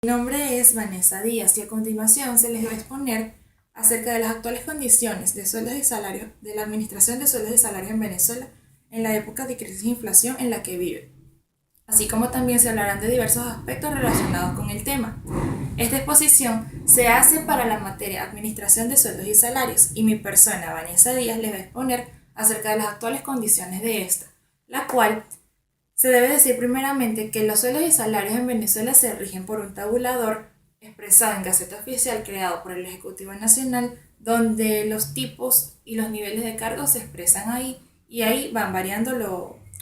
Mi nombre es Vanessa Díaz y a continuación se les va a exponer acerca de las actuales condiciones de sueldos y salarios de la Administración de Sueldos y Salarios en Venezuela en la época de crisis e inflación en la que vive, así como también se hablarán de diversos aspectos relacionados con el tema. Esta exposición se hace para la materia Administración de Sueldos y Salarios y mi persona, Vanessa Díaz, les va a exponer acerca de las actuales condiciones de esta, la cual se debe decir primeramente que los sueldos y salarios en Venezuela se rigen por un tabulador expresado en Gaceta Oficial creado por el Ejecutivo Nacional, donde los tipos y los niveles de cargos se expresan ahí y ahí van variando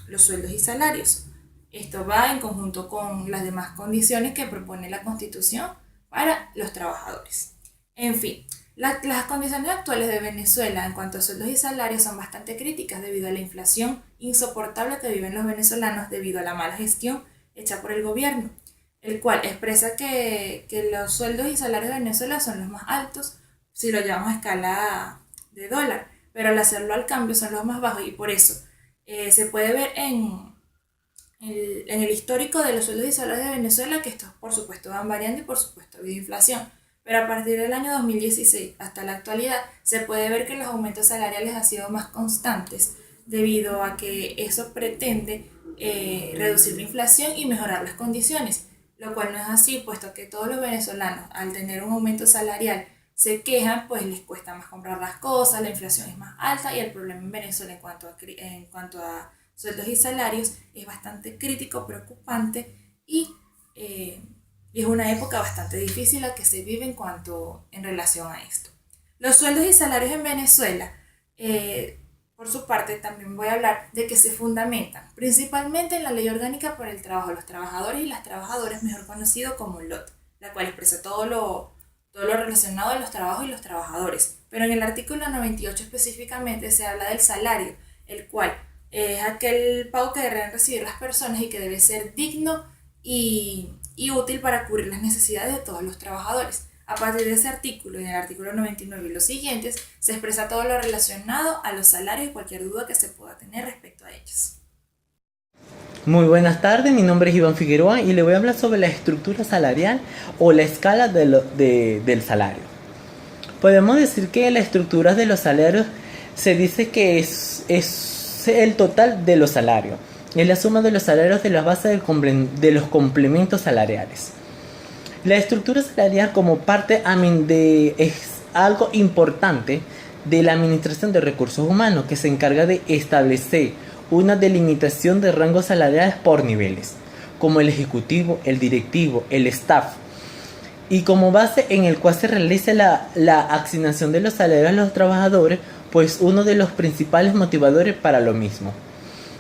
los sueldos y salarios. Esto va en conjunto con las demás condiciones que propone la Constitución para los trabajadores. En fin, las condiciones actuales de Venezuela en cuanto a sueldos y salarios son bastante críticas debido a la inflación insoportable que viven los venezolanos debido a la mala gestión hecha por el gobierno, el cual expresa que los sueldos y salarios de Venezuela son los más altos si lo llevamos a escala de dólar, pero al hacerlo al cambio son los más bajos y por eso se puede ver en el histórico de los sueldos y salarios de Venezuela que estos por supuesto van variando y por supuesto ha habido inflación. Pero a partir del año 2016 hasta la actualidad se puede ver que los aumentos salariales han sido más constantes debido a que eso pretende reducir la inflación y mejorar las condiciones, lo cual no es así, puesto que todos los venezolanos al tener un aumento salarial se quejan, pues les cuesta más comprar las cosas, la inflación es más alta y el problema en Venezuela en cuanto a sueldos y salarios es bastante crítico, preocupante y es una época bastante difícil la que se vive en relación a esto. Los sueldos y salarios en Venezuela, por su parte, también voy a hablar de que se fundamentan principalmente en la Ley Orgánica para el Trabajo de los Trabajadores y las Trabajadoras, mejor conocido como LOT, la cual expresa todo lo relacionado a los trabajos y los trabajadores. Pero en el artículo 98 específicamente se habla del salario, el cual es aquel pago que deben recibir las personas y que debe ser digno y útil para cubrir las necesidades de todos los trabajadores. A partir de ese artículo y del artículo 99 y los siguientes, se expresa todo lo relacionado a los salarios y cualquier duda que se pueda tener respecto a ellos. Muy buenas tardes, mi nombre es Iván Figueroa y le voy a hablar sobre la estructura salarial o la escala del salario. Podemos decir que la estructura de los salarios se dice que es el total de los salarios. Es la suma de los salarios de la base de los complementos salariales. La estructura salarial como parte es algo importante de la administración de recursos humanos que se encarga de establecer una delimitación de rangos salariales por niveles, como el ejecutivo, el directivo, el staff, y como base en el cual se realiza la asignación de los salarios a los trabajadores, pues uno de los principales motivadores para lo mismo.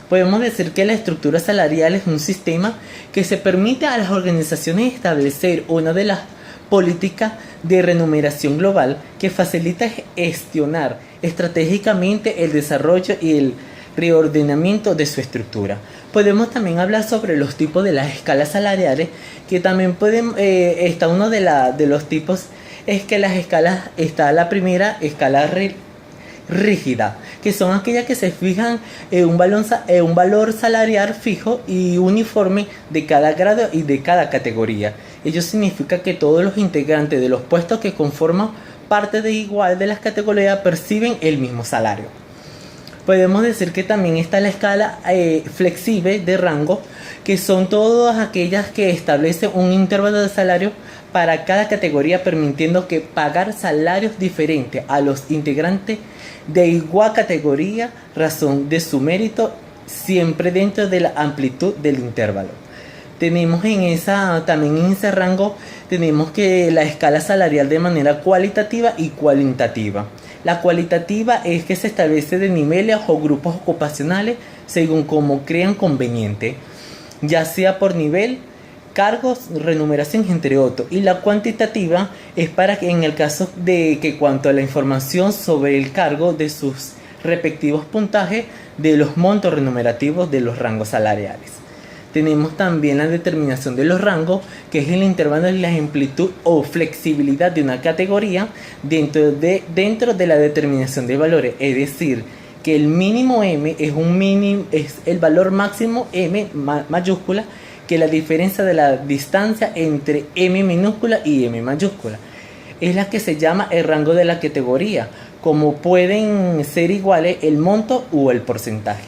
Podemos decir que la estructura salarial es un sistema que se permite a las organizaciones establecer una de las políticas de remuneración global que facilita gestionar estratégicamente el desarrollo y el reordenamiento de su estructura. Podemos también hablar sobre los tipos de las escalas salariales, que también está uno de los tipos, es que las escalas, está la primera escala rígida, que son aquellas que se fijan en un valor salarial fijo y uniforme de cada grado y de cada categoría. Ello significa que todos los integrantes de los puestos que conforman parte de igual de las categorías perciben el mismo salario. Podemos decir que también está la escala flexible de rango, que son todas aquellas que establecen un intervalo de salario para cada categoría, permitiendo que pagar salarios diferentes a los integrantes de igual categoría, razón de su mérito, siempre dentro de la amplitud del intervalo. Tenemos también en ese rango, tenemos que la escala salarial de manera cualitativa y cuantitativa. La cualitativa es que se establece de niveles o grupos ocupacionales según como crean conveniente, ya sea por nivel, cargos, remuneración, entre otros. Y la cuantitativa es para que en el caso de que cuanto a la información sobre el cargo de sus respectivos puntajes de los montos remunerativos de los rangos salariales. Tenemos también la determinación de los rangos, que es el intervalo de la amplitud o flexibilidad de una categoría dentro de la determinación de valores. Es decir, que el mínimo M es el valor máximo M mayúscula que la diferencia de la distancia entre M minúscula y M mayúscula. Es la que se llama el rango de la categoría, como pueden ser iguales el monto o el porcentaje.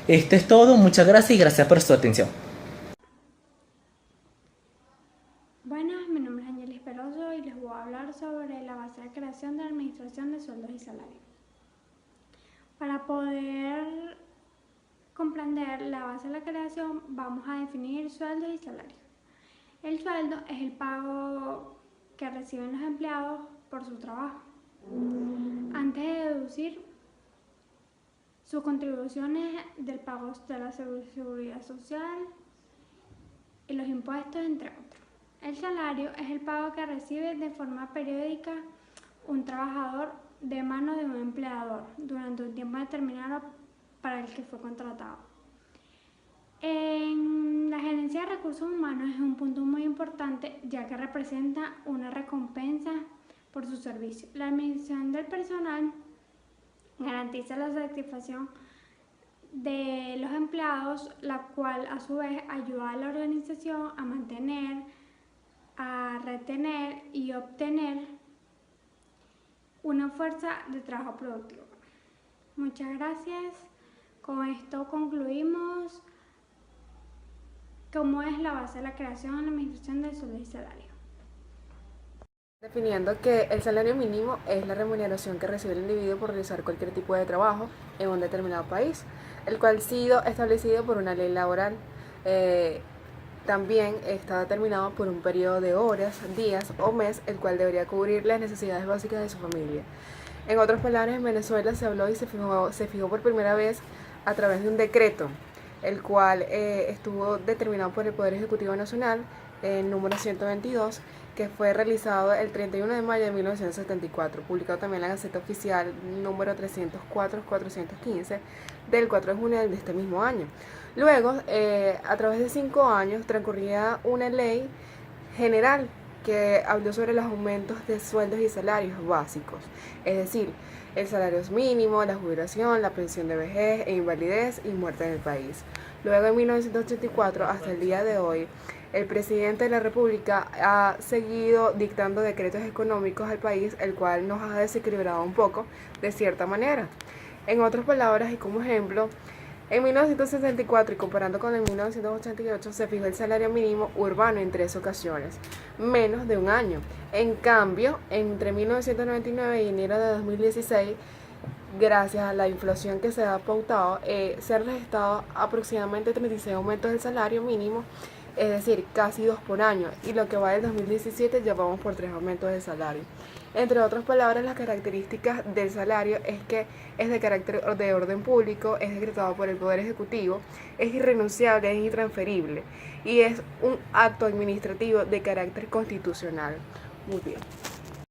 Esto es todo, muchas gracias y gracias por su atención. Buenas, mi nombre es Ángeles Peroso y les voy a hablar sobre la base de creación de la Administración de Sueldos y Salarios. Para poder comprender la base de la creación, vamos a definir sueldos y salarios. El sueldo es el pago que reciben los empleados por su trabajo. Antes de deducir sus contribuciones del pago de la seguridad social y los impuestos, entre otros. El salario es el pago que recibe de forma periódica un trabajador de mano de un empleador durante un tiempo determinado para el que fue contratado. En la gerencia de recursos humanos es un punto muy importante, ya que representa una recompensa por su servicio. La administración del personal garantiza la satisfacción de los empleados, la cual a su vez ayuda a la organización a mantener, a retener y obtener una fuerza de trabajo productivo. Muchas gracias. Con esto concluimos cómo es la base de la creación en la administración del sueldo y salario. Definiendo que el salario mínimo es la remuneración que recibe el individuo por realizar cualquier tipo de trabajo en un determinado país, el cual ha sido establecido por una ley laboral. También está determinado por un periodo de horas, días o mes, el cual debería cubrir las necesidades básicas de su familia. En otras palabras, en Venezuela se habló y se fijó por primera vez a través de un decreto, el cual estuvo determinado por el Poder Ejecutivo Nacional, el número 122, que fue realizado el 31 de mayo de 1974, publicado también en la Gaceta Oficial número 304-415 del 4 de junio de este mismo año. Luego, a través de 5 años, transcurría una ley general que habló sobre los aumentos de sueldos y salarios básicos, es decir, el salario mínimo, la jubilación, la pensión de vejez e invalidez y muerte en el país. Luego, en 1984, hasta el día de hoy, el presidente de la República ha seguido dictando decretos económicos al país, el cual nos ha desequilibrado un poco de cierta manera. En otras palabras, y como ejemplo, en 1964 y comparando con el 1988 se fijó el salario mínimo urbano en 3 ocasiones, menos de un año. En cambio, entre 1999 y enero de 2016, gracias a la inflación que se ha pautado, se han registrado aproximadamente 36 aumentos del salario mínimo, es decir, casi 2 por año, y lo que va del 2017 ya vamos por 3 aumentos de salario. Entre otras palabras, las características del salario es que es de carácter de orden público, es decretado por el Poder Ejecutivo, es irrenunciable, es intransferible y es un acto administrativo de carácter constitucional. Muy bien.